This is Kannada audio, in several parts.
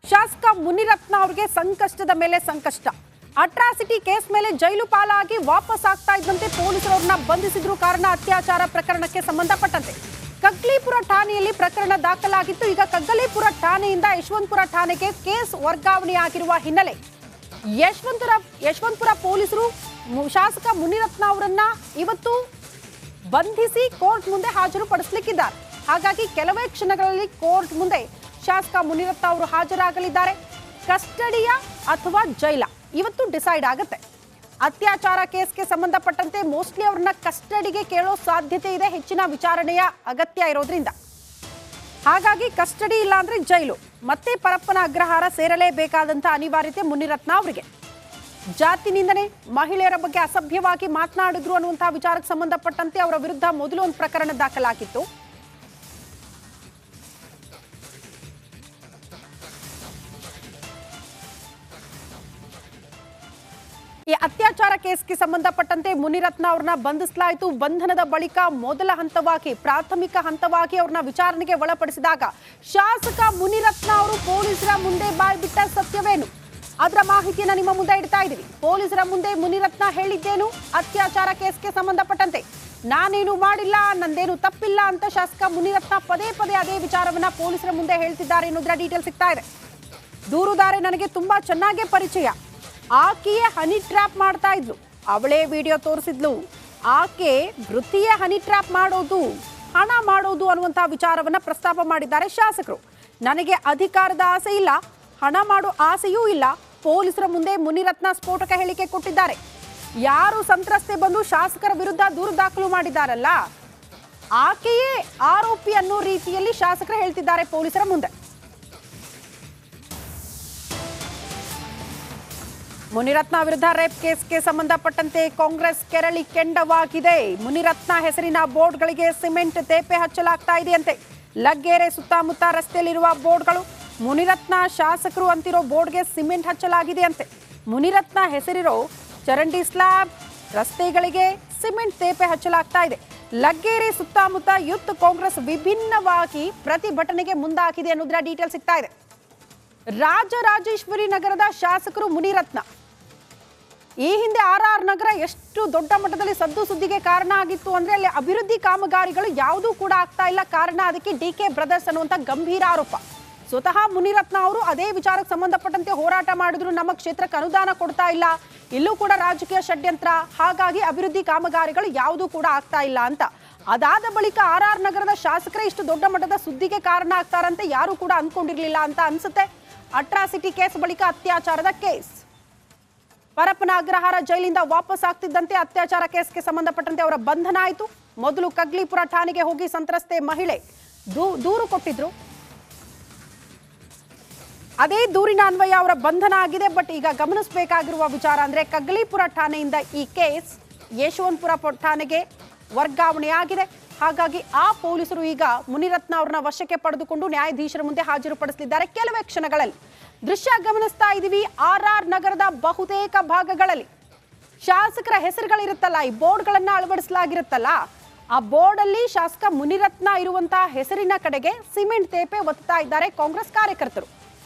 ಶಾಸಕ ಮುನಿರತ್ನ ಅವರಿಗೆ ಸಂಕಷ್ಟದ ಮೇಲೆ ಸಂಕಷ್ಟ. ಅಟ್ರಾಸಿಟಿ ಕೇಸ್ ಮೇಲೆ ಜೈಲು ಪಾಲಾಗಿ ವಾಪಸ್ ಆಗ್ತಾ ಇದ್ದಂತೆ ಪೊಲೀಸರನ್ನ ಬಂಧಿಸಿದ್ರು. ಕಾರಣ ಅತ್ಯಾಚಾರ ಪ್ರಕರಣಕ್ಕೆ ಸಂಬಂಧಪಟ್ಟಂತೆ ಕಗ್ಲಿಪುರ ಠಾಣೆಯಲ್ಲಿ ಪ್ರಕರಣ ದಾಖಲಾಗಿತ್ತು. ಈಗ ಕಗ್ಗಲೀಪುರ ಠಾಣೆಯಿಂದ ಯಶವಂತಪುರ ಠಾಣೆಗೆ ಕೇಸ್ ವರ್ಗಾವಣೆಯಾಗಿರುವ ಹಿನ್ನೆಲೆ ಯಶವಂತಪುರ ಪೊಲೀಸರು ಶಾಸಕ ಮುನಿರತ್ನ ಅವರನ್ನ ಇವತ್ತು ಬಂಧಿಸಿ ಕೋರ್ಟ್ ಮುಂದೆ ಹಾಜರುಪಡಿಸಲಿಕ್ಕಿದ್ದಾರೆ. ಹಾಗಾಗಿ ಕೆಲವೇ ಕ್ಷಣಗಳಲ್ಲಿ ಕೋರ್ಟ್ ಮುಂದೆ ಶಾಸಕ ಮುನಿರತ್ನ ಅವರು ಹಾಜರಾಗಲಿದ್ದಾರೆ. ಕಸ್ಟಡಿಯ ಅಥವಾ ಜೈಲ ಇವತ್ತು ಡಿಸೈಡ್ ಆಗುತ್ತೆ. ಅತ್ಯಾಚಾರ ಕೇಸ್ಗೆ ಸಂಬಂಧಪಟ್ಟಂತೆ ಮೋಸ್ಟ್ಲಿ ಅವ್ರನ್ನ ಕಸ್ಟಡಿಗೆ ಕೇಳೋ ಸಾಧ್ಯತೆ ಇದೆ, ಹೆಚ್ಚಿನ ವಿಚಾರಣೆಯ ಅಗತ್ಯ ಇರೋದ್ರಿಂದ. ಹಾಗಾಗಿ ಕಸ್ಟಡಿ ಇಲ್ಲ ಅಂದ್ರೆ ಜೈಲು, ಮತ್ತೆ ಪರಪ್ಪನ ಅಗ್ರಹಾರ ಸೇರಲೇಬೇಕಾದಂತ ಅನಿವಾರ್ಯತೆ ಮುನಿರತ್ನ ಅವರಿಗೆ. ಜಾತಿ ನಿಂದನೆ, ಮಹಿಳೆಯರ ಬಗ್ಗೆ ಅಸಭ್ಯವಾಗಿ ಮಾತನಾಡಿದ್ರು ಅನ್ನುವಂತಹ ವಿಚಾರಕ್ಕೆ ಸಂಬಂಧಪಟ್ಟಂತೆ ಅವರ ವಿರುದ್ಧ ಮೊದಲು ಒಂದು ಪ್ರಕರಣ ದಾಖಲಾಗಿತ್ತು. ಈ ಅತ್ಯಾಚಾರ ಕೇಸ್ಗೆ ಸಂಬಂಧಪಟ್ಟಂತೆ ಮುನಿರತ್ನ ಅವ್ರನ್ನ ಬಂಧಿಸಲಾಯಿತು. ಬಂಧನದ ಬಳಿಕ ಮೊದಲ ಹಂತವಾಗಿ ಪ್ರಾಥಮಿಕ ಹಂತವಾಗಿ ಅವ್ರನ್ನ ವಿಚಾರಣೆಗೆ ಒಳಪಡಿಸಿದಾಗ ಶಾಸಕ ಮುನಿರತ್ನ ಅವರು ಪೊಲೀಸರ ಮುಂದೆ ಬಾಯ್ಬಿಟ್ಟ ಸತ್ಯವೇನು, ಅದರ ಮಾಹಿತಿಯನ್ನ ನಿಮ್ಮ ಮುಂದೆ ಇಡ್ತಾ ಇದ್ದೀವಿ. ಪೊಲೀಸರ ಮುಂದೆ ಮುನಿರತ್ನ ಹೇಳಿದ್ದೇನು, ಅತ್ಯಾಚಾರ ಕೇಸ್ಗೆ ಸಂಬಂಧಪಟ್ಟಂತೆ ನಾನೇನು ಮಾಡಿಲ್ಲ, ನಂದೇನು ತಪ್ಪಿಲ್ಲ ಅಂತ ಶಾಸಕ ಮುನಿರತ್ನ ಪದೇ ಪದೇ ಅದೇ ವಿಚಾರವನ್ನ ಪೊಲೀಸರ ಮುಂದೆ ಹೇಳ್ತಿದ್ದಾರೆ ಅನ್ನೋದ್ರ ಡೀಟೇಲ್ ಸಿಗ್ತಾ ಇದೆ. ದೂರುದಾರೆ ನನಗೆ ತುಂಬಾ ಚೆನ್ನಾಗೇ ಪರಿಚಯ, ಆಕೆಯೇ ಹನಿ ಟ್ರ್ಯಾಪ್ ಮಾಡ್ತಾ ಇದ್ಲು, ಅವಳೇ ವಿಡಿಯೋ ತೋರಿಸಿದ್ಲು, ಆಕೆ ವೃತ್ತಿಯೇ ಹನಿ ಟ್ರ್ಯಾಪ್ ಮಾಡೋದು, ಹಣ ಮಾಡೋದು ಅನ್ನುವಂತಹ ವಿಚಾರವನ್ನ ಪ್ರಸ್ತಾಪ ಮಾಡಿದ್ದಾರೆ ಶಾಸಕರು. ನನಗೆ ಅಧಿಕಾರದ ಆಸೆ ಇಲ್ಲ, ಹಣ ಮಾಡೋ ಆಸೆಯೂ ಇಲ್ಲ. ಪೊಲೀಸರ ಮುಂದೆ ಮುನಿರತ್ನ ಸ್ಫೋಟಕ ಹೇಳಿಕೆ ಕೊಟ್ಟಿದ್ದಾರೆ. ಯಾರು ಸಂತ್ರಸ್ತೆ ಬಂದು ಶಾಸಕರ ವಿರುದ್ಧ ದೂರು ದಾಖಲು ಮಾಡಿದ್ದಾರಲ್ಲ, ಆಕೆಯೇ ಆರೋಪಿ ಅನ್ನೋ ರೀತಿಯಲ್ಲಿ ಶಾಸಕರು ಹೇಳ್ತಿದ್ದಾರೆ ಪೊಲೀಸರ ಮುಂದೆ. ಮುನಿರತ್ನ ವಿರುದ್ಧ ರೇಪ್ ಕೇಸ್ಗೆ ಸಂಬಂಧಪಟ್ಟಂತೆ ಕಾಂಗ್ರೆಸ್ ಕೆರಳಿ ಕೆಂಡವಾಗಿದೆ. ಮುನಿರತ್ನ ಹೆಸರಿನ ಬೋರ್ಡ್ಗಳಿಗೆ ಸಿಮೆಂಟ್ ತೇಪೆ ಹಚ್ಚಲಾಗ್ತಾ ಇದೆಯಂತೆ. ಲಗ್ಗೆರೆ ಸುತ್ತಮುತ್ತ ರಸ್ತೆಯಲ್ಲಿರುವ ಬೋರ್ಡ್ಗಳು ಮುನಿರತ್ನ ಶಾಸಕರು ಅಂತಿರೋ ಬೋರ್ಡ್ಗೆ ಸಿಮೆಂಟ್ ಹಚ್ಚಲಾಗಿದೆಯಂತೆ. ಮುನಿರತ್ನ ಹೆಸರಿರೋ ಚರಂಡಿ ಸ್ಲಾಬ್ ರಸ್ತೆಗಳಿಗೆ ಸಿಮೆಂಟ್ ತೇಪೆ ಹಚ್ಚಲಾಗ್ತಾ ಇದೆ. ಲಗ್ಗೆರೆ ಸುತ್ತಮುತ್ತ ಯೂತ್ ಕಾಂಗ್ರೆಸ್ ವಿಭಿನ್ನವಾಗಿ ಪ್ರತಿಭಟನೆಗೆ ಮುಂದಾಗಿದೆ ಅನ್ನೋದ್ರ ಡೀಟೇಲ್ ಸಿಗ್ತಾ ಇದೆ. ರಾಜರಾಜೇಶ್ವರಿ ನಗರದ ಶಾಸಕರು ಮುನಿರತ್ನ ಈ ಹಿಂದೆ RR ನಗರ ಎಷ್ಟು ದೊಡ್ಡ ಮಟ್ಟದಲ್ಲಿ ಸದ್ದು ಸುದ್ದಿಗೆ ಕಾರಣ ಆಗಿತ್ತು ಅಂದ್ರೆ ಅಲ್ಲಿ ಅಭಿವೃದ್ಧಿ ಕಾಮಗಾರಿಗಳು ಯಾವುದೂ ಕೂಡ ಆಗ್ತಾ ಇಲ್ಲ. ಕಾರಣ ಅದಕ್ಕೆ DK ಬ್ರದರ್ಸ್ ಅನ್ನುವಂಥ ಗಂಭೀರ ಆರೋಪ. ಸ್ವತಃ ಮುನಿರತ್ನ ಅವರು ಅದೇ ವಿಚಾರಕ್ಕೆ ಸಂಬಂಧಪಟ್ಟಂತೆ ಹೋರಾಟ ಮಾಡಿದ್ರು, ನಮ್ಮ ಕ್ಷೇತ್ರಕ್ಕೆ ಅನುದಾನ ಕೊಡ್ತಾ ಇಲ್ಲ, ಇಲ್ಲೂ ಕೂಡ ರಾಜಕೀಯ ಷಡ್ಯಂತ್ರ, ಹಾಗಾಗಿ ಅಭಿವೃದ್ಧಿ ಕಾಮಗಾರಿಗಳು ಯಾವುದೂ ಕೂಡ ಆಗ್ತಾ ಇಲ್ಲ ಅಂತ. ಅದಾದ ಬಳಿಕ RR ನಗರದ ಶಾಸಕರೇ ಇಷ್ಟು ದೊಡ್ಡ ಮಟ್ಟದ ಸುದ್ದಿಗೆ ಕಾರಣ ಆಗ್ತಾರಂತೆ ಯಾರು ಕೂಡ ಅಂದ್ಕೊಂಡಿರ್ಲಿಲ್ಲ ಅಂತ ಅನ್ಸುತ್ತೆ. ಅಟ್ರಾಸಿಟಿ ಕೇಸ್ ಬಳಿಕ ಅತ್ಯಾಚಾರದ ಕೇಸ್, ಪರಪ್ಪನ ಅಗ್ರಹಾರ ಜೈಲಿಂದ ವಾಪಸ್ ಆಗ್ತಿದ್ದಂತೆ ಅತ್ಯಾಚಾರ ಕೇಸ್ಗೆ ಸಂಬಂಧಪಟ್ಟಂತೆ ಅವರ ಬಂಧನ ಆಯಿತು. ಮೊದಲು ಕಗ್ಲಿಪುರ ಠಾಣೆಗೆ ಹೋಗಿ ಸಂತ್ರಸ್ತೆ ಮಹಿಳೆ ದೂರು ಕೊಟ್ಟಿದ್ರು. ಅದೇ ದೂರಿನ ಅನ್ವಯ ಅವರ ಬಂಧನ ಆಗಿದೆ. ಬಟ್ ಈಗ ಗಮನಿಸಬೇಕಾಗಿರುವ ವಿಚಾರ ಅಂದ್ರೆ ಕಗ್ಲಿಪುರ ಠಾಣೆಯಿಂದ ಈ ಕೇಸ್ ಯಶವಂತಪುರ ಠಾಣೆಗೆ ವರ್ಗಾವಣೆಯಾಗಿದೆ. ಹಾಗಾಗಿ ಆ ಪೊಲೀಸರು ಈಗ ಮುನಿರತ್ನ ಅವ್ರನ್ನ ವಶಕ್ಕೆ ಪಡೆದುಕೊಂಡು ನ್ಯಾಯಾಧೀಶರ ಮುಂದೆ ಹಾಜರುಪಡಿಸಲಿದ್ದಾರೆ ಕೆಲವೇ ಕ್ಷಣಗಳಲ್ಲಿ. ದೃಶ್ಯ ಗಮನಿಸ್ತಾ ಇದೀವಿ. RR ನಗರದ ಬಹುತೇಕ ಭಾಗಗಳಲ್ಲಿ ಶಾಸಕರ ಹೆಸರುಗಳಿರುತ್ತಲ್ಲ, ಈ ಬೋರ್ಡ್ಗಳನ್ನ ಅಳವಡಿಸಲಾಗಿರುತ್ತಲ್ಲ, ಆ ಬೋರ್ಡ್ ಅಲ್ಲಿ ಶಾಸಕ ಮುನಿರತ್ನ ಇರುವಂತಹ ಹೆಸರಿನ ಕಡೆಗೆ ಸಿಮೆಂಟ್ ತೇಪೆ ಒತ್ತಾ ಇದ್ದಾರೆ ಕಾಂಗ್ರೆಸ್ ಕಾರ್ಯಕರ್ತರು.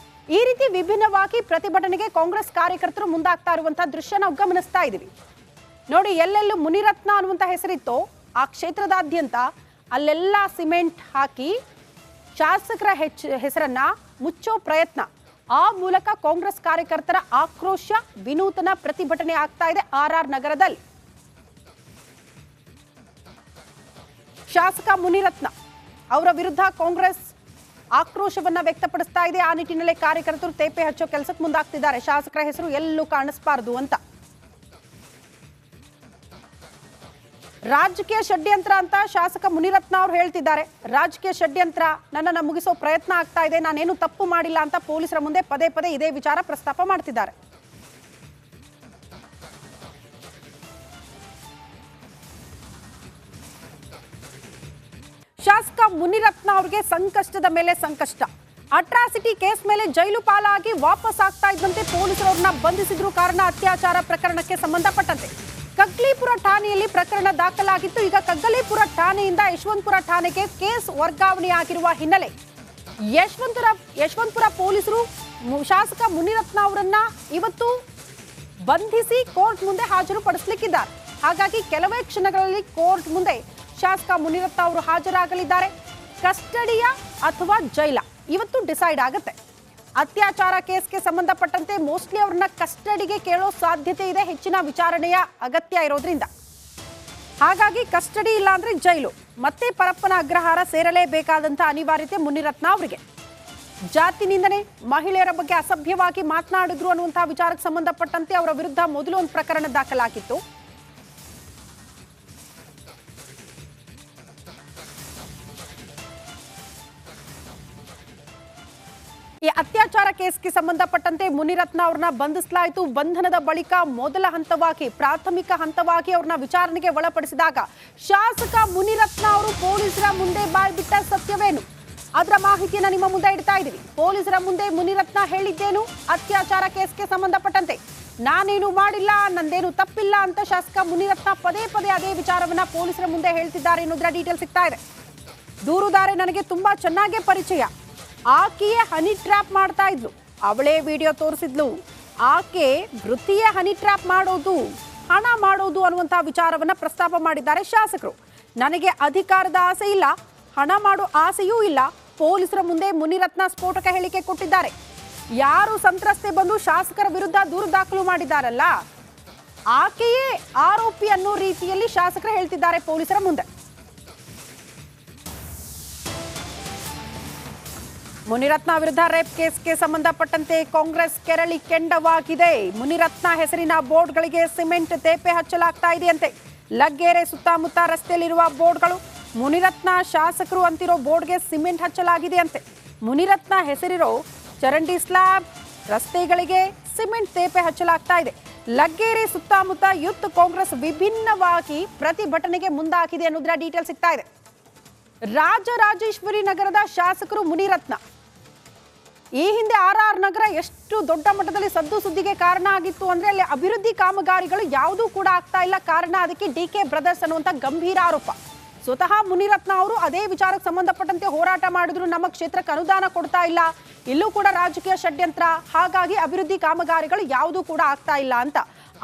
ಈ ರೀತಿ ವಿಭಿನ್ನವಾಗಿ ಪ್ರತಿಭಟನೆಗೆ ಕಾಂಗ್ರೆಸ್ ಕಾರ್ಯಕರ್ತರು ಮುಂದಾಗ್ತಾ ಇರುವಂತಹ ದೃಶ್ಯ ನಾವು ಗಮನಿಸ್ತಾ ಇದೀವಿ. ನೋಡಿ, ಎಲ್ಲೆಲ್ಲೂ ಮುನಿರತ್ನ ಅನ್ನುವಂಥ ಹೆಸರಿತ್ತೋ ಆ ಕ್ಷೇತ್ರದಾದ್ಯಂತ ಅಲ್ಲೆಲ್ಲ ಸಿಮೆಂಟ್ ಹಾಕಿ ಶಾಸಕರ ಹೆಸರನ್ನ ಮುಚ್ಚೋ ಪ್ರಯತ್ನ, ಆ ಮೂಲಕ ಕಾಂಗ್ರೆಸ್ ಕಾರ್ಯಕರ್ತರ ಆಕ್ರೋಶ, ವಿನೂತನ ಪ್ರತಿಭಟನೆ ಆಗ್ತಾ ಇದೆ RR ನಗರದಲ್ಲಿ. ಶಾಸಕ ಮುನಿರತ್ನ ಅವರ ವಿರುದ್ಧ ಕಾಂಗ್ರೆಸ್ ಆಕ್ರೋಶವನ್ನ ವ್ಯಕ್ತಪಡಿಸ್ತಾ ಇದೆ. ಆ ನಿಟ್ಟಿನಲ್ಲಿ ಕಾರ್ಯಕರ್ತರು ತೇಪೆ ಹಚ್ಚೋ ಕೆಲಸಕ್ಕೆ ಮುಂದಾಗ್ತಿದ್ದಾರೆ, ಶಾಸಕರ ಹೆಸರು ಎಲ್ಲೂ ಕಾಣಿಸಬಾರದು ಅಂತ. ರಾಜಕೀಯ ಷಡ್ಯಂತ್ರ ಅಂತ ಶಾಸಕ ಮುನಿರತ್ನ ಅವರು ಹೇಳ್ತಿದ್ದಾರೆ. ರಾಜಕೀಯ ಷಡ್ಯಂತ್ರ, ನನ್ನನ್ನು ಮುಗಿಸೋ ಪ್ರಯತ್ನ ಆಗ್ತಾ ಇದೆ, ನಾನೇನು ತಪ್ಪು ಮಾಡಿಲ್ಲ ಅಂತ ಪೊಲೀಸರ ಮುಂದೆ ಪದೇ ಪದೇ ಇದೇ ವಿಚಾರ ಪ್ರಸ್ತಾಪ ಮಾಡ್ತಿದ್ದಾರೆ. ಶಾಸಕ ಮುನಿರತ್ನ ಅವರಿಗೆ ಸಂಕಷ್ಟದ ಮೇಲೆ ಸಂಕಷ್ಟ. ಅಟ್ರಾಸಿಟಿ ಕೇಸ್ ಮೇಲೆ ಜೈಲು ಪಾಲಾಗಿ ವಾಪಸ್ ಆಗ್ತಾ ಇದ್ದಂತೆ ಪೊಲೀಸರವ್ರನ್ನ ಬಂಧಿಸಿದ್ರು. ಕಾರಣ ಅತ್ಯಾಚಾರ ಪ್ರಕರಣಕ್ಕೆ ಸಂಬಂಧಪಟ್ಟಂತೆ ಕಗ್ಲಿಪುರ ಠಾಣೆಯಲ್ಲಿ ಪ್ರಕರಣ ದಾಖಲಾಗಿತ್ತು. ಈಗ ಕಗ್ಗಲೀಪುರ ಠಾಣೆಯಿಂದ ಯಶವಂತಪುರ ಠಾಣೆಗೆ ಕೇಸ್ ವರ್ಗಾವಣೆಯಾಗಿರುವ ಹಿನ್ನೆಲೆ ಯಶವಂತಪುರ ಪೊಲೀಸರು ಶಾಸಕ ಮುನಿರತ್ನ ಅವರನ್ನ ಇವತ್ತು ಬಂಧಿಸಿ ಕೋರ್ಟ್ ಮುಂದೆ ಹಾಜರುಪಡಿಸಲಿಕ್ಕಿದ್ದಾರೆ. ಹಾಗಾಗಿ ಕೆಲವೇ ಕ್ಷಣಗಳಲ್ಲಿ ಕೋರ್ಟ್ ಮುಂದೆ ಶಾಸಕ ಮುನಿರತ್ನ ಅವರು ಹಾಜರಾಗಲಿದ್ದಾರೆ. ಕಸ್ಟಡಿಯ ಅಥವಾ ಜೈಲ ಇವತ್ತು ಡಿಸೈಡ್ ಆಗುತ್ತೆ. ಅತ್ಯಾಚಾರ ಕೇಸ್ಗೆ ಸಂಬಂಧಪಟ್ಟಂತೆ ಮೋಸ್ಟ್ಲಿ ಅವ್ರನ್ನ ಕಸ್ಟಡಿಗೆ ಕೇಳೋ ಸಾಧ್ಯತೆ ಇದೆ, ಹೆಚ್ಚಿನ ವಿಚಾರಣೆಯ ಅಗತ್ಯ ಇರೋದ್ರಿಂದ. ಹಾಗಾಗಿ ಕಸ್ಟಡಿ ಇಲ್ಲ ಅಂದ್ರೆ ಜೈಲು, ಮತ್ತೆ ಪರಪ್ಪನ ಅಗ್ರಹಾರ ಸೇರಲೇಬೇಕಾದಂತ ಅನಿವಾರ್ಯತೆ ಮುನಿರತ್ನ ಅವರಿಗೆ. ಜಾತಿ ನಿಂದನೆ, ಮಹಿಳೆಯರ ಬಗ್ಗೆ ಅಸಭ್ಯವಾಗಿ ಮಾತನಾಡಿದ್ರು ಅನ್ನುವಂತಹ ವಿಚಾರಕ್ಕೆ ಸಂಬಂಧಪಟ್ಟಂತೆ ಅವರ ವಿರುದ್ಧ ಮೊದಲು ಒಂದು ಪ್ರಕರಣ ದಾಖಲಾಗಿತ್ತು. ಈ ಅತ್ಯಾಚಾರ ಕೇಸ್ಗೆ ಸಂಬಂಧಪಟ್ಟಂತೆ ಮುನಿರತ್ನ ಅವ್ರನ್ನ ಬಂಧಿಸಲಾಯಿತು. ಬಂಧನದ ಬಳಿಕ ಮೊದಲ ಹಂತವಾಗಿ, ಪ್ರಾಥಮಿಕ ಹಂತವಾಗಿ ಅವ್ರನ್ನ ವಿಚಾರಣೆಗೆ ಒಳಪಡಿಸಿದಾಗ ಶಾಸಕ ಮುನಿರತ್ನ ಅವರು ಪೊಲೀಸರ ಮುಂದೆ ಬಾಯ್ಬಿಟ್ಟ ಸತ್ಯವೇನು, ಅದರ ಮಾಹಿತಿಯನ್ನ ನಿಮ್ಮ ಮುಂದೆ ಇಡ್ತಾ ಇದ್ದೀವಿ. ಪೊಲೀಸರ ಮುಂದೆ ಮುನಿರತ್ನ ಹೇಳಿದ್ದೇನು, ಅತ್ಯಾಚಾರ ಕೇಸ್ಗೆ ಸಂಬಂಧಪಟ್ಟಂತೆ ನಾನೇನು ಮಾಡಿಲ್ಲ, ನಂದೇನು ತಪ್ಪಿಲ್ಲ ಅಂತ ಶಾಸಕ ಮುನಿರತ್ನ ಪದೇ ಪದೇ ಅದೇ ವಿಚಾರವನ್ನ ಪೊಲೀಸರ ಮುಂದೆ ಹೇಳ್ತಿದ್ದಾರೆ ಅನ್ನೋದ್ರ ಡೀಟೇಲ್ ಸಿಗ್ತಾ ಇದೆ. ದೂರುದಾರೆ ನನಗೆ ತುಂಬಾ ಚೆನ್ನಾಗೇ ಪರಿಚಯ, ಆಕೆಯೇ ಹನಿ ಟ್ರ್ಯಾಪ್ ಮಾಡ್ತಾ ಇದ್ಲು, ಅವಳೇ ವಿಡಿಯೋ ತೋರಿಸಿದ್ಲು, ಆಕೆ ವೃತ್ತಿಯೇ ಹನಿ ಟ್ರ್ಯಾಪ್ ಮಾಡೋದು, ಹಣ ಮಾಡೋದು ಅನ್ನುವಂತಹ ವಿಚಾರವನ್ನ ಪ್ರಸ್ತಾಪ ಮಾಡಿದ್ದಾರೆ ಶಾಸಕರು. ನನಗೆ ಅಧಿಕಾರದ ಆಸೆ ಇಲ್ಲ, ಹಣ ಮಾಡೋ ಆಸೆಯೂ ಇಲ್ಲ. ಪೊಲೀಸರ ಮುಂದೆ ಮುನಿರತ್ನ ಸ್ಫೋಟಕ ಹೇಳಿಕೆ ಕೊಟ್ಟಿದ್ದಾರೆ. ಯಾರು ಸಂತ್ರಸ್ತೆ ಬಂದು ಶಾಸಕರ ವಿರುದ್ಧ ದೂರು ದಾಖಲು ಮಾಡಿದ್ದಾರಲ್ಲ, ಆಕೆಯೇ ಆರೋಪಿ ಅನ್ನೋ ರೀತಿಯಲ್ಲಿ ಶಾಸಕರು ಹೇಳ್ತಿದ್ದಾರೆ ಪೊಲೀಸರ ಮುಂದೆ. ಮುನಿರತ್ನ ವಿರುದ್ಧ ರೇಪ್ ಕೇಸ್ಗೆ ಸಂಬಂಧಪಟ್ಟಂತೆ ಕಾಂಗ್ರೆಸ್ ಕೆರಳಿ ಕೆಂಡವಾಗಿದೆ. ಮುನಿರತ್ನ ಹೆಸರಿನ ಬೋರ್ಡ್ಗಳಿಗೆ ಸಿಮೆಂಟ್ ತೇಪೆ ಹಚ್ಚಲಾಗ್ತಾ ಇದೆಯಂತೆ. ಲಗ್ಗೆರೆ ಸುತ್ತಮುತ್ತ ರಸ್ತೆಯಲ್ಲಿರುವ ಬೋರ್ಡ್ಗಳು, ಮುನಿರತ್ನ ಶಾಸಕರು ಅಂತಿರೋ ಬೋರ್ಡ್ಗೆ ಸಿಮೆಂಟ್ ಹಚ್ಚಲಾಗಿದೆಯಂತೆ. ಮುನಿರತ್ನ ಹೆಸರಿರೋ ಚರಂಡಿ ಸ್ಲಾಬ್, ರಸ್ತೆಗಳಿಗೆ ಸಿಮೆಂಟ್ ತೇಪೆ ಹಚ್ಚಲಾಗ್ತಾ ಇದೆ. ಲಗ್ಗೆರೆ ಸುತ್ತಮುತ್ತ ಯೂತ್ ಕಾಂಗ್ರೆಸ್ ವಿಭಿನ್ನವಾಗಿ ಪ್ರತಿಭಟನೆಗೆ ಮುಂದಾಗಿದೆ ಅನ್ನೋದರ ಡೀಟೇಲ್ ಸಿಗ್ತಾ ಇದೆ. ರಾಜರಾಜೇಶ್ವರಿ ನಗರದ ಶಾಸಕರು ಮುನಿರತ್ನ ಈ ಹಿಂದೆ RR ನಗರ ಎಷ್ಟು ದೊಡ್ಡ ಮಟ್ಟದಲ್ಲಿ ಸದ್ದು ಸುದ್ದಿಗೆ ಕಾರಣ ಆಗಿತ್ತು ಅಂದ್ರೆ ಅಲ್ಲಿ ಅಭಿವೃದ್ಧಿ ಕಾಮಗಾರಿಗಳು ಯಾವುದೂ ಕೂಡ ಆಗ್ತಾ ಇಲ್ಲ. ಕಾರಣ ಅದಕ್ಕೆ DK ಬ್ರದರ್ಸ್ ಅನ್ನುವಂಥ ಗಂಭೀರ ಆರೋಪ. ಸ್ವತಃ ಮುನಿರತ್ನ ಅವರು ಅದೇ ವಿಚಾರಕ್ಕೆ ಸಂಬಂಧಪಟ್ಟಂತೆ ಹೋರಾಟ ಮಾಡಿದ್ರು, ನಮ್ಮ ಕ್ಷೇತ್ರಕ್ಕೆ ಅನುದಾನ ಕೊಡ್ತಾ ಇಲ್ಲ, ಇಲ್ಲೂ ಕೂಡ ರಾಜಕೀಯ ಷಡ್ಯಂತ್ರ, ಹಾಗಾಗಿ ಅಭಿವೃದ್ಧಿ ಕಾಮಗಾರಿಗಳು ಯಾವುದೂ ಕೂಡ ಆಗ್ತಾ ಇಲ್ಲ ಅಂತ.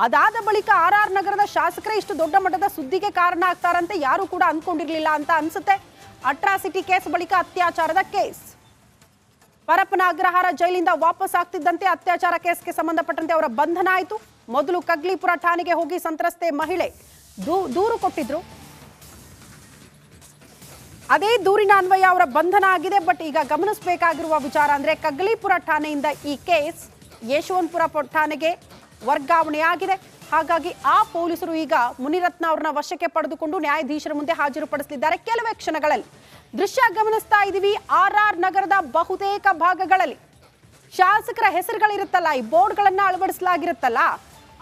ಅದಾದ ಬಳಿಕ RR ನಗರದ ಶಾಸಕರೇ ಇಷ್ಟು ದೊಡ್ಡ ಮಟ್ಟದ ಸುದ್ದಿಗೆ ಕಾರಣ ಆಗ್ತಾರಂತೆ ಯಾರು ಕೂಡ ಅಂದ್ಕೊಂಡಿರ್ಲಿಲ್ಲ ಅಂತ ಅನ್ಸುತ್ತೆ. ಅಟ್ರಾಸಿಟಿ ಕೇಸ್ ಬಳಿಕ ಅತ್ಯಾಚಾರದ ಕೇಸ್, ಪರಪ್ಪನ ಅಗ್ರಹಾರ ಜೈಲಿಂದ ವಾಪಸ್ ಆಗ್ತಿದ್ದಂತೆ ಅತ್ಯಾಚಾರ ಕೇಸ್ಗೆ ಸಂಬಂಧಪಟ್ಟಂತೆ ಅವರ ಬಂಧನ ಆಯಿತು. ಮೊದಲು ಕಗ್ಲಿಪುರ ಠಾಣೆಗೆ ಹೋಗಿ ಸಂತ್ರಸ್ತೆ ಮಹಿಳೆ ದೂರು ಕೊಟ್ಟಿದ್ರು. ಅದೇ ದೂರಿನ ಅನ್ವಯ ಅವರ ಬಂಧನ ಆಗಿದೆ. ಬಟ್ ಈಗ ಗಮನಿಸಬೇಕಾಗಿರುವ ವಿಚಾರ ಅಂದ್ರೆ ಕಗ್ಲಿಪುರ ಠಾಣೆಯಿಂದ ಈ ಕೇಸ್ ಯಶವಂತಪುರ ಠಾಣೆಗೆ ವರ್ಗಾವಣೆ ಆಗಿದೆ. ಹಾಗಾಗಿ ಆ ಪೊಲೀಸರು ಈಗ ಮುನಿರತ್ನ ಅವರನ್ನ ವಶಕ್ಕೆ ಪಡೆದುಕೊಂಡು ನ್ಯಾಯಾಧೀಶರ ಮುಂದೆ ಹಾಜರುಪಡಿಸಲಿದ್ದಾರೆ ಕೆಲವೇ ಕ್ಷಣಗಳಲ್ಲಿ. ದೃಶ್ಯ ಗಮನಿಸ್ತಾ ಇದೀವಿ. RR ನಗರದ ಬಹುತೇಕ ಭಾಗಗಳಲ್ಲಿ ಶಾಸಕರ ಹೆಸರುಗಳಿರುತ್ತಲ್ಲ, ಈ ಬೋರ್ಡ್ಗಳನ್ನ ಅಳವಡಿಸಲಾಗಿರುತ್ತಲ್ಲ,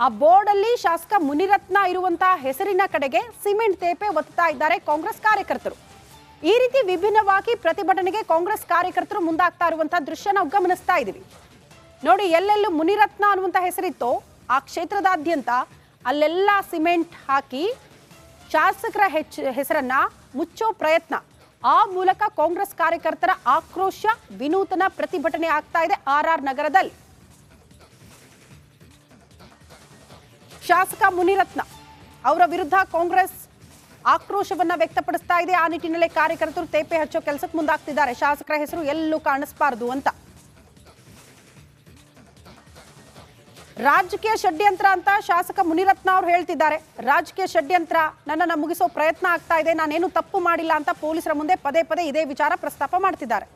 ಆ ಬೋರ್ಡ್ ಅಲ್ಲಿ ಶಾಸಕ ಮುನಿರತ್ನ ಇರುವಂತಹ ಹೆಸರಿನ ಕಡೆಗೆ ಸಿಮೆಂಟ್ ತೇಪೆ ಒತ್ತಾ ಇದ್ದಾರೆ ಕಾಂಗ್ರೆಸ್ ಕಾರ್ಯಕರ್ತರು. ಈ ರೀತಿ ವಿಭಿನ್ನವಾಗಿ ಪ್ರತಿಭಟನೆಗೆ ಕಾಂಗ್ರೆಸ್ ಕಾರ್ಯಕರ್ತರು ಮುಂದಾಗ್ತಾ ಇರುವಂತಹ ದೃಶ್ಯ ನಾವು ಗಮನಿಸ್ತಾ ಇದೀವಿ. ನೋಡಿ, ಎಲ್ಲೆಲ್ಲೂ ಮುನಿರತ್ನ ಅನ್ನುವಂಥ ಹೆಸರಿತ್ತೋ ಆ ಕ್ಷೇತ್ರದಾದ್ಯಂತ ಅಲ್ಲೆಲ್ಲ ಸಿಮೆಂಟ್ ಹಾಕಿ ಶಾಸಕರ ಹೆಸರನ್ನ ಮುಚ್ಚೋ ಪ್ರಯತ್ನ, ಆ ಮೂಲಕ ಕಾಂಗ್ರೆಸ್ ಕಾರ್ಯಕರ್ತರ ಆಕ್ರೋಶ, ವಿನೂತನ ಪ್ರತಿಭಟನೆ ಆಗ್ತಾ ಇದೆ RR ನಗರದಲ್ಲಿ. ಶಾಸಕ ಮುನಿರತ್ನ ಅವರ ವಿರುದ್ಧ ಕಾಂಗ್ರೆಸ್ ಆಕ್ರೋಶವನ್ನ ವ್ಯಕ್ತಪಡಿಸ್ತಾ ಇದೆ. ಆ ನಿಟ್ಟಿನಲ್ಲಿ ಕಾರ್ಯಕರ್ತರು ತೇಪೆ ಹಚ್ಚೋ ಕೆಲಸಕ್ಕೆ ಮುಂದಾಗ್ತಿದ್ದಾರೆ, ಶಾಸಕರ ಹೆಸರು ಎಲ್ಲೂ ಕಾಣಿಸಬಾರದು ಅಂತ. ರಾಜಕೀಯ ಷಡ್ಯಂತ್ರ ಅಂತ ಶಾಸಕ ಮುನಿರತ್ನ ಅವರು ಹೇಳ್ತಿದ್ದಾರೆ. ರಾಜಕೀಯ ಷಡ್ಯಂತ್ರ, ನನ್ನನ್ನು ಮುಗಿಸೋ ಪ್ರಯತ್ನ ಆಗ್ತಾ ಇದೆ, ನಾನೇನು ತಪ್ಪು ಮಾಡಿಲ್ಲ ಅಂತ ಪೊಲೀಸರ ಮುಂದೆ ಪದೇ ಪದೇ ಇದೇ ವಿಚಾರ ಪ್ರಸ್ತಾಪ ಮಾಡ್ತಿದ್ದಾರೆ.